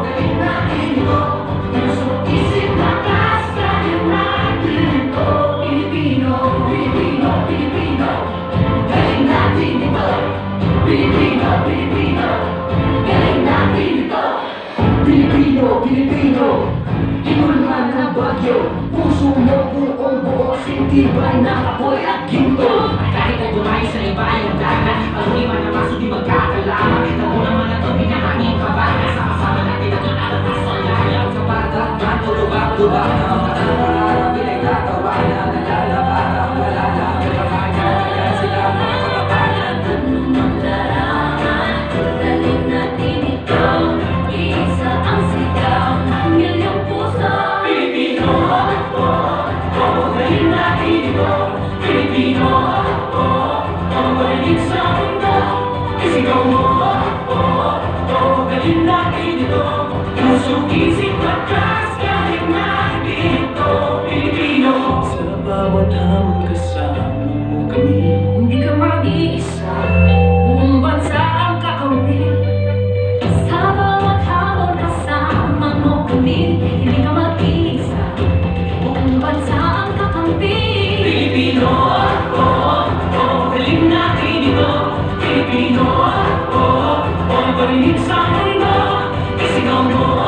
galing natin ito. Puso't isip lakas, kaya natin ito. Pilipino, Pilipino, Pilipino, galing natin ito. Pilipino, Pilipino, galing natin ito. Pilipino, Pilipino, inulan ng bagyo. Puso mo buong buo, sintibay ng apoy at ginto. Kahit ay dumayo sa iba yung dagat, pag-uli man ang maso di magkakalama. Tabo naman na ito, pinahangin ka ba? Kasama natin ang alam na solaya. Sa bagat, bato, lubak-lubak na mga araw, pinagtatawa na nalala. Parang wala lang ang kabayan, kaya sila mga kababayan. Anumang larangan, galing natin ito. Iisa ang sigaw ng milyong puso. Pilipino, galing natin ito. Pilipino, magaling sa mundo. Isigaw mo, galing natin ito. Pusong isip lakas, galing natin ito. Pilipino, sa bawat hamon kasama mo kami. Hindi ka mag-iisa, buong bansa ang kakawin. Sa bawat hamon kasama mo kami. Hindi ka mag-iisa, buong bansa ang kakampi. Pilipino, galing natin ito. Pilipino, magaling sa mundo. Isigaw mo,